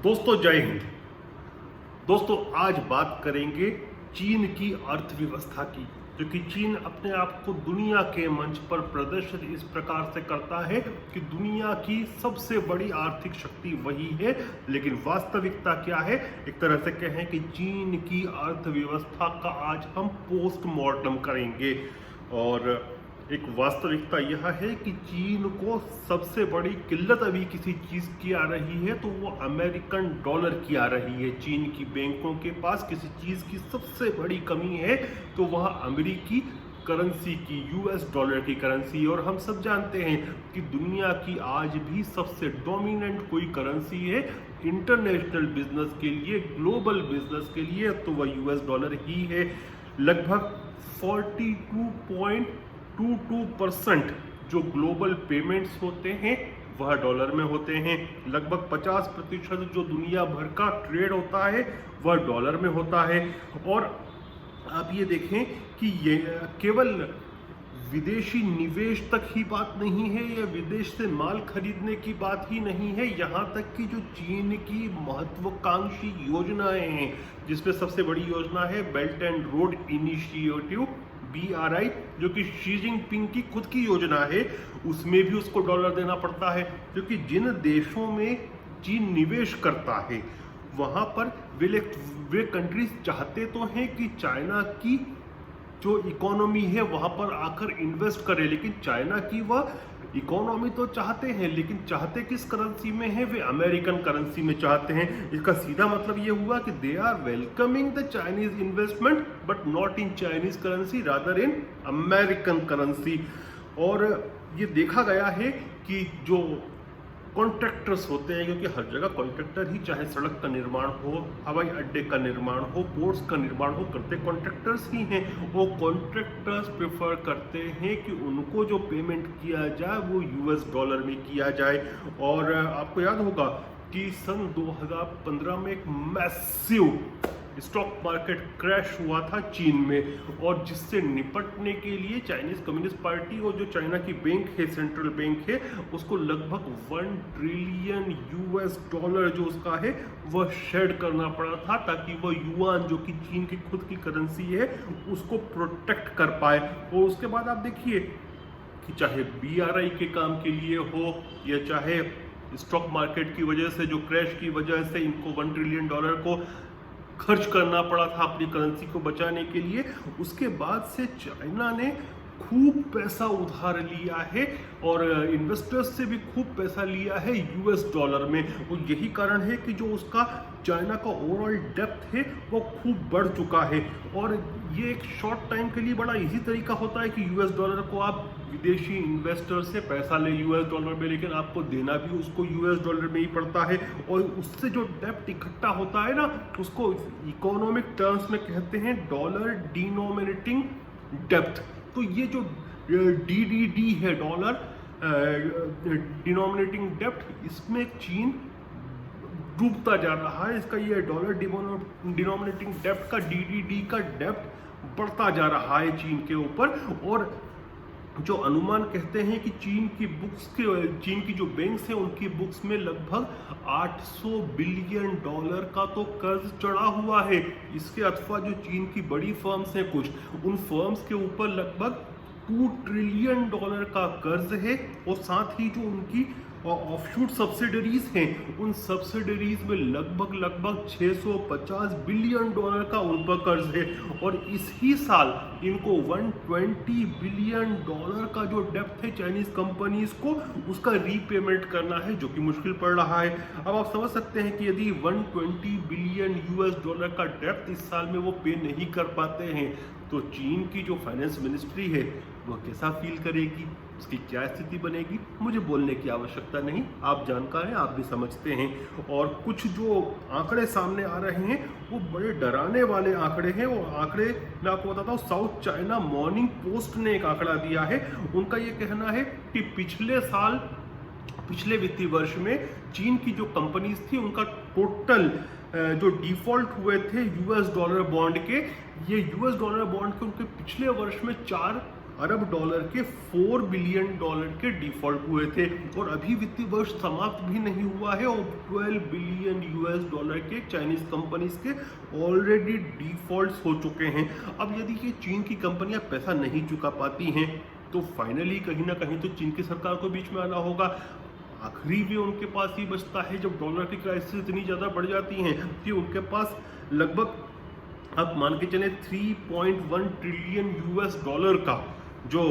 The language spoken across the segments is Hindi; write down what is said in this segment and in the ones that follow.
दोस्तों जय हिंद। दोस्तों आज बात करेंगे चीन की अर्थव्यवस्था की, क्योंकि चीन अपने आप को दुनिया के मंच पर प्रदर्शित इस प्रकार से करता है कि दुनिया की सबसे बड़ी आर्थिक शक्ति वही है। लेकिन वास्तविकता क्या है? एक तरह से कहें कि चीन की अर्थव्यवस्था का आज हम पोस्टमार्टम करेंगे। और एक वास्तविकता यह है कि चीन को सबसे बड़ी किल्लत अभी किसी चीज़ की आ रही है तो वो अमेरिकन डॉलर की आ रही है। चीन की बैंकों के पास किसी चीज़ की सबसे बड़ी कमी है तो वह अमेरिकी करेंसी की, यूएस डॉलर की करेंसी। और हम सब जानते हैं कि दुनिया की आज भी सबसे डोमिनेंट कोई करेंसी है इंटरनेशनल बिजनेस के लिए, ग्लोबल बिजनेस के लिए, तो वह यूएस डॉलर ही है। लगभग 42.22% जो ग्लोबल पेमेंट्स होते हैं वह डॉलर में होते हैं। लगभग 50% जो दुनिया भर का ट्रेड होता है वह डॉलर में होता है। और आप ये देखें कि ये केवल विदेशी निवेश तक ही बात नहीं है या विदेश से माल खरीदने की बात ही नहीं है, यहाँ तक कि जो चीन की महत्वाकांक्षी योजनाएं हैं, जिसमें सबसे बड़ी योजना है belt and road initiative BRI, जो कि शी जिनपिंग की खुद की योजना है, उसमें भी उसको डॉलर देना पड़ता है। क्योंकि जिन देशों में चीन निवेश करता है वहाँ पर वे कंट्रीज चाहते तो हैं कि चाइना की जो इकोनॉमी है वहाँ पर आकर इन्वेस्ट करे, लेकिन चाइना की वह इकोनॉमी तो चाहते हैं, लेकिन चाहते किस करेंसी में है? वे अमेरिकन करेंसी में चाहते हैं। इसका सीधा मतलब ये हुआ कि they are welcoming the Chinese investment but not in Chinese currency, rather in American currency. और ये देखा गया है कि जो कॉन्ट्रैक्टर्स होते हैं, क्योंकि हर जगह कॉन्ट्रैक्टर ही, चाहे सड़क का निर्माण हो, हवाई अड्डे का निर्माण हो, पोर्ट्स का निर्माण हो, करते कॉन्ट्रैक्टर्स ही हैं। वो कॉन्ट्रैक्टर्स प्रेफर करते हैं कि उनको जो पेमेंट किया जाए वो यूएस डॉलर में किया जाए। और आपको याद होगा कि सन 2015 में एक मैसिव स्टॉक मार्केट क्रैश हुआ था चीन में, और जिससे निपटने के लिए चाइनीज कम्युनिस्ट पार्टी और जो चाइना की बैंक है, सेंट्रल बैंक है, उसको लगभग 1 ट्रिलियन यूएस डॉलर जो उसका है वह शेड करना पड़ा था, ताकि वह युआन जो कि चीन की खुद की करेंसी है उसको प्रोटेक्ट कर पाए। और उसके बाद आप देखिए कि चाहे BRI के काम के लिए हो या चाहे स्टॉक मार्केट की वजह से, जो क्रैश की वजह से इनको 1 ट्रिलियन डॉलर को खर्च करना पड़ा था अपनी करेंसी को बचाने के लिए, उसके बाद से चाइना ने खूब पैसा उधार लिया है और इन्वेस्टर्स से भी खूब पैसा लिया है यूएस डॉलर में। और यही कारण है कि जो उसका चाइना का ओवरऑल डेप्थ है वो खूब बढ़ चुका है। और ये एक शॉर्ट टाइम के लिए बड़ा इजी तरीका होता है कि यूएस डॉलर को आप विदेशी इन्वेस्टर से पैसा ले यूएस डॉलर में, लेकिन आपको देना भी उसको यूएस डॉलर में ही पड़ता है। और उससे जो डेप्थ इकट्ठा होता है ना, उसको इकोनॉमिक टर्म्स में कहते हैं डॉलर डिनोमिनेटिंग डेप्थ। तो ये जो DDD है, डॉलर डिनोमिनेटिंग डेप्थ, इसमें चीन डूबता जा रहा है। इसका ये डॉलर डिनोमिनेटिंग डेप्थ का, DDD का डेप्थ बढ़ता जा रहा है चीन के ऊपर। और जो अनुमान कहते हैं कि चीन की जो बैंक्स हैं उनकी बुक्स में लगभग 800 बिलियन डॉलर का तो कर्ज चढ़ा हुआ है। इसके अथवा जो चीन की बड़ी फर्म्स हैं कुछ, उन फर्म्स के ऊपर लगभग 2 ट्रिलियन डॉलर का कर्ज है। और साथ ही जो उनकी ऑफशूट सब्सिडरीज हैं, उन सब्सिडरीज में लगभग 650 बिलियन डॉलर का उन पर कर्ज है। और इसी साल इनको 120 बिलियन डॉलर का जो डेप्थ है चाइनीज कंपनीज को, उसका रीपेमेंट करना है, जो कि मुश्किल पड़ रहा है। अब आप समझ सकते हैं कि यदि 120 बिलियन यूएस डॉलर का डेप्थ इस साल में वो पे नहीं कर पाते हैं तो चीन की जो फाइनेंस मिनिस्ट्री है वह कैसा फील करेगी, उसकी क्या स्थिति बनेगी, मुझे बोलने की आवश्यकता नहीं, आप जानकार हैं, आप भी समझते हैं। और कुछ जो आंकड़े सामने आ रहे हैं वो बड़े डराने वाले आंकड़े हैं। वो आंकड़े मैं आपको बताता हूँ, साउथ चाइना मॉर्निंग पोस्ट ने एक आंकड़ा दिया है। उनका ये कहना है कि पिछले वित्तीय वर्ष में चीन की जो कंपनीज थी उनका टोटल जो डिफॉल्ट हुए थे यूएस डॉलर बॉन्ड के, ये यूएस डॉलर बॉन्ड के उनके पिछले वर्ष में 4 अरब डॉलर के 4 बिलियन डॉलर के डिफॉल्ट हुए थे और अभी वित्तीय वर्ष समाप्त भी नहीं हुआ है और 12 बिलियन यूएस डॉलर के चाइनीज कंपनीज के ऑलरेडी डिफॉल्ट्स हो चुके हैं। अब यदि ये चीन की कंपनियां पैसा नहीं चुका पाती हैं तो फाइनली कहीं ना कहीं तो चीन की सरकार को बीच में आना होगा। आखिरी वे उनके पास ही बचता है जब डॉलर की क्राइसिस इतनी ज़्यादा बढ़ जाती हैं कि उनके पास लगभग आप मान के चले 3.1 ट्रिलियन यूएस डॉलर का जो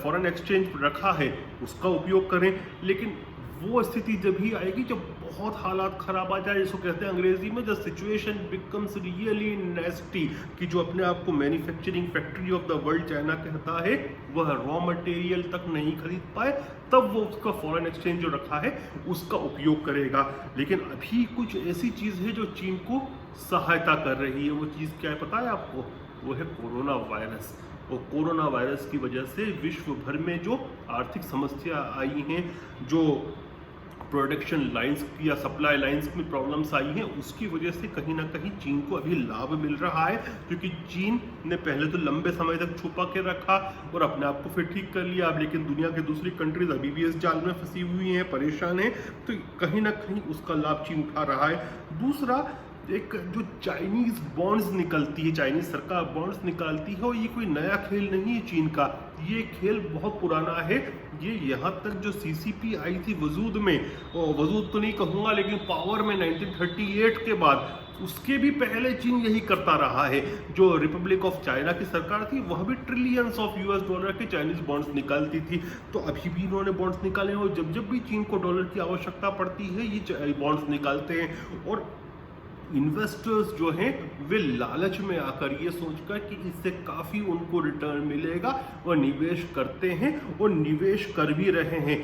फॉरेन एक्सचेंज रखा है उसका उपयोग करें। लेकिन वो स्थिति जब ही आएगी जब बहुत हालात खराब आ जाए, जिसको कहते हैं अंग्रेजी में द सिचुएशन बिकम्स रियली नेस्टी, कि जो अपने आप को manufacturing factory of the world China कहता है वह रॉ मटेरियल तक नहीं खरीद पाए, तब वो उसका फॉरेन एक्सचेंज जो रखा है उसका उपयोग करेगा। लेकिन अभी कुछ ऐसी चीज़ है जो चीन को सहायता कर रही है। वो चीज़ क्या है पता है आपको? वो है कोरोना वायरस। और कोरोना वायरस की वजह से विश्व भर में जो आर्थिक समस्या आई हैं, जो प्रोडक्शन लाइंस या सप्लाई लाइंस में प्रॉब्लम्स आई हैं, उसकी वजह से कहीं ना कहीं चीन को अभी लाभ मिल रहा है, क्योंकि चीन ने पहले तो लंबे समय तक छुपा के रखा और अपने आप को फिर ठीक कर लिया। अब लेकिन दुनिया के दूसरी कंट्रीज अभी भी इस जाल में फंसी हुई हैं, परेशान हैं, तो कहीं ना कहीं उसका लाभ चीन उठा रहा है। दूसरा, एक जो चाइनीज बॉन्ड्स निकलती है, चाइनीज सरकार बॉन्ड्स निकालती है, और ये कोई नया खेल नहीं है चीन का, ये खेल बहुत पुराना है। ये यहाँ तक जो सीसीपी आई थी वजूद में, वजूद तो नहीं कहूँगा लेकिन पावर में 1938 के बाद, उसके भी पहले चीन यही करता रहा है। जो रिपब्लिक ऑफ चाइना की सरकार थी वह भी ट्रिलियंस ऑफ यूएस डॉलर के चाइनीज बॉन्ड्स निकालती थी, तो अभी भी इन्होंने बॉन्ड्स निकाले और जब जब भी चीन को डॉलर की आवश्यकता पड़ती है ये बॉन्ड्स निकालते हैं। और इन्वेस्टर्स जो हैं वे लालच में आकर ये सोचकर कि इससे काफ़ी उनको रिटर्न मिलेगा और निवेश करते हैं और निवेश कर भी रहे हैं।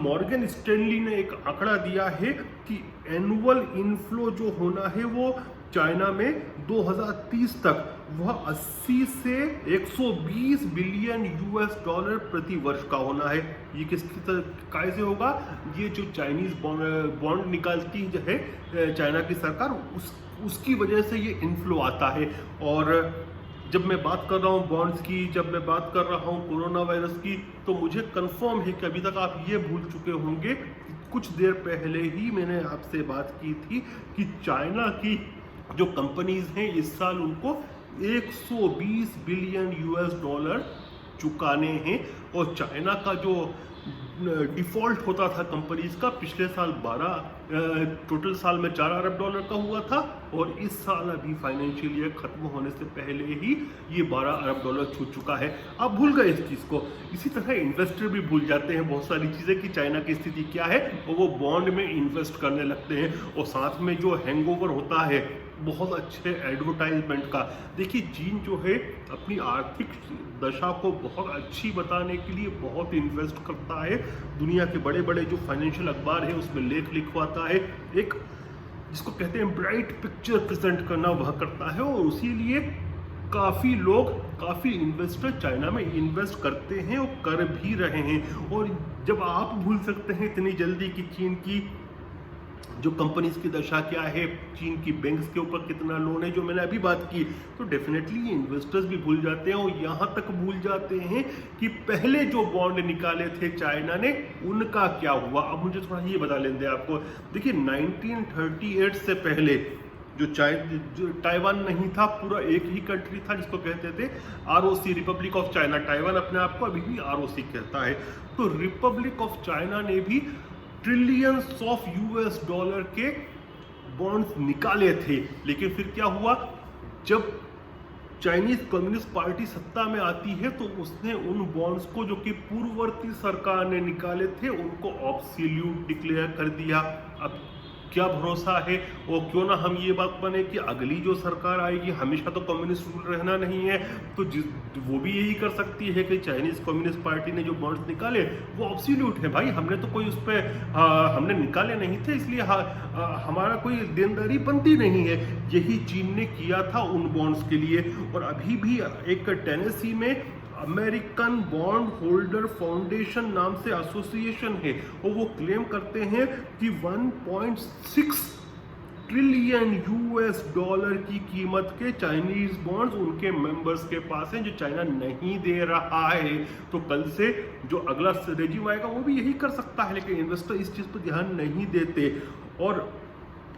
मॉर्गन स्टैनली ने एक आंकड़ा दिया है कि एनुअल इनफ्लो जो होना है वो चाइना में 2030 तक वह 80 से 120 बिलियन यूएस डॉलर प्रति वर्ष का होना है। ये किसकी कैसे होगा? ये जो चाइनीज बॉन्ड निकालती है चाइना की सरकार, उसकी वजह से ये इनफ्लो आता है। और जब मैं बात कर रहा हूँ बॉन्ड्स की, जब मैं बात कर रहा हूँ कोरोना वायरस की, तो मुझे कंफर्म है कि अभी तक आप ये भूल चुके होंगे, कुछ देर पहले ही मैंने आपसे बात की थी कि चाइना की जो कंपनीज हैं इस साल उनको 120 बिलियन यूएस डॉलर चुकाने हैं। और चाइना का जो डिफॉल्ट होता था कंपनीज का पिछले साल 12 टोटल साल में 4 अरब डॉलर का हुआ था, और इस साल अभी फाइनेंशियल ईयर खत्म होने से पहले ही ये 12 अरब डॉलर छू चुका है। आप भूल गए इस चीज़ को। इसी तरह इन्वेस्टर भी भूल जाते हैं बहुत सारी चीज़ें कि चाइना की स्थिति क्या है, और वो बॉन्ड में इन्वेस्ट करने लगते हैं। और साथ में जो हैंगओवर होता है बहुत अच्छे एडवर्टाइजमेंट का, देखिए चीन जो है अपनी आर्थिक दशा को बहुत अच्छी बताने के लिए बहुत इन्वेस्ट करता है। दुनिया के बड़े बड़े जो फाइनेंशियल अखबार है उसमें लेख लिखवाता है, एक जिसको कहते हैं ब्राइट पिक्चर प्रेजेंट करना वह करता है। और उसी लिए काफ़ी लोग, काफ़ी इन्वेस्टर चाइना में इन्वेस्ट करते हैं और कर भी रहे हैं। और जब आप भूल सकते हैं इतनी जल्दी कि चीन की जो कंपनीज की दशा क्या है, चीन की बैंक्स के ऊपर कितना लोन है, जो मैंने अभी बात की, तो डेफिनेटली इन्वेस्टर्स भी भूल जाते हैं। और यहाँ तक भूल जाते हैं कि पहले जो बॉन्ड निकाले थे चाइना ने उनका क्या हुआ। अब मुझे थोड़ा ये बता लेंगे आपको। देखिए 1938 से पहले जो ताइवान नहीं था, पूरा एक ही कंट्री था जिसको कहते थे ROC, Republic of China. Taiwan अपने आप को अभी भी आरओसी कहता है। तो रिपब्लिक ऑफ चाइना ने भी ट्रिलियंस ऑफ यूएस डॉलर के बॉन्ड्स निकाले थे। लेकिन फिर क्या हुआ, जब चाइनीज कम्युनिस्ट पार्टी सत्ता में आती है तो उसने उन बॉन्ड्स को जो कि पूर्ववर्ती सरकार ने निकाले थे उनको ऑब्सोल्यूट डिक्लेयर कर दिया। अब क्या भरोसा है, और क्यों ना हम ये बात बने कि अगली जो सरकार आएगी, हमेशा तो कम्युनिस्ट रूल रहना नहीं है, तो वो भी यही कर सकती है कि चाइनीज कम्युनिस्ट पार्टी ने जो बॉन्ड्स निकाले वो ऑब्सोल्यूट है। भाई हमने तो कोई उस पर हमने निकाले नहीं थे, इसलिए हमारा कोई देनदारी बनती नहीं है। यही चीन ने किया था उन बॉन्ड्स के लिए। और अभी भी एक टेनेसी में अमेरिकन बॉन्ड होल्डर फाउंडेशन नाम से एसोसिएशन है, और वो क्लेम करते हैं कि 1.6 ट्रिलियन यूएस डॉलर की कीमत के चाइनीज बॉन्ड्स उनके मेंबर्स के पास हैं जो चाइना नहीं दे रहा है। तो कल से जो अगला रेजिम आएगा वो भी यही कर सकता है, लेकिन इन्वेस्टर इस चीज़ पर ध्यान नहीं देते। और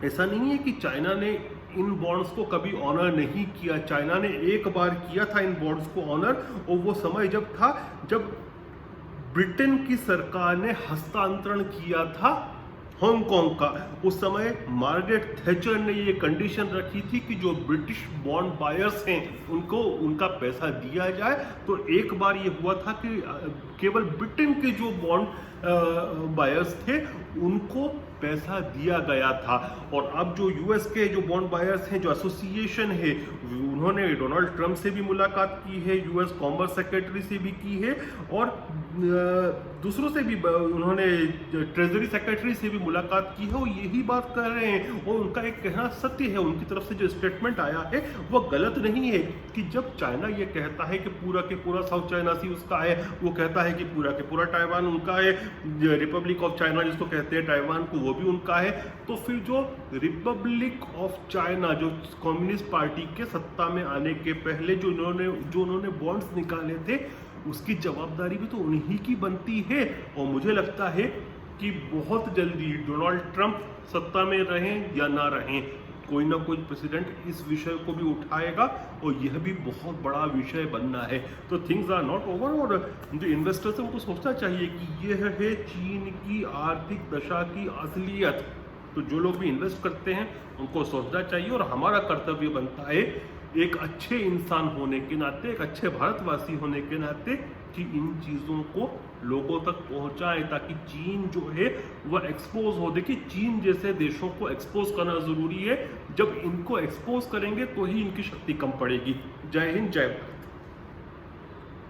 ऐसा नहीं है कि चाइना ने इन बॉन्ड्स को कभी ऑनर नहीं किया। चाइना ने एक बार किया था इन बॉन्ड्स को ऑनर, और वो समय जब था जब ब्रिटेन की सरकार ने हस्तांतरण किया था हांगकांग का। उस समय मार्गरेट थैचर ने ये कंडीशन रखी थी कि जो ब्रिटिश बॉन्ड बायर्स हैं उनको उनका पैसा दिया जाए। तो एक बार ये हुआ था कि केवल ब्रिटेन के जो बॉन्ड बायर्स थे उनको पैसा दिया गया था। और अब जो यूएस के जो बॉन्ड बायर्स हैं, जो एसोसिएशन है, उन्होंने डोनाल्ड ट्रंप से भी मुलाकात की है, यूएस कॉमर्स सेक्रेटरी से भी की है, और दूसरों से भी उन्होंने ट्रेजरी सेक्रेटरी से भी मुलाकात की है। वो यही बात कर रहे हैं और उनका एक कहना सत्य है। उनकी तरफ से जो स्टेटमेंट आया है वो गलत नहीं है कि जब चाइना ये कहता है कि पूरा के पूरा साउथ चाइना सी उसका है, वो कहता है कि पूरा के पूरा ताइवान उनका है, रिपब्लिक ऑफ चाइना जिसको कहते हैं ताइवान को, वो भी उनका है, तो फिर जो रिपब्लिक ऑफ चाइना जो कम्युनिस्ट पार्टी के सत्ता में आने के पहले जो उन्होंने बॉन्ड्स निकाले थे उसकी जवाबदारी भी तो उन्हीं की बनती है। और मुझे लगता है कि बहुत जल्दी डोनाल्ड ट्रंप सत्ता में रहें या ना रहें, कोई ना कोई प्रेसिडेंट इस विषय को भी उठाएगा और यह भी बहुत बड़ा विषय बनना है। तो थिंग्स आर नॉट ओवर। और जो इन्वेस्टर्स हैं उनको सोचना चाहिए कि यह है चीन की आर्थिक दशा की असलियत। तो जो लोग भी इन्वेस्ट करते हैं उनको सोचना चाहिए, और हमारा कर्तव्य बनता है एक अच्छे इंसान होने के नाते, एक अच्छे भारतवासी होने के नाते, कि इन चीज़ों को लोगों तक पहुंचाएं ताकि चीन जो है वह एक्सपोज हो। देखिए, चीन जैसे देशों को एक्सपोज करना ज़रूरी है। जब इनको एक्सपोज करेंगे तो ही इनकी शक्ति कम पड़ेगी। जय हिंद, जय भारत।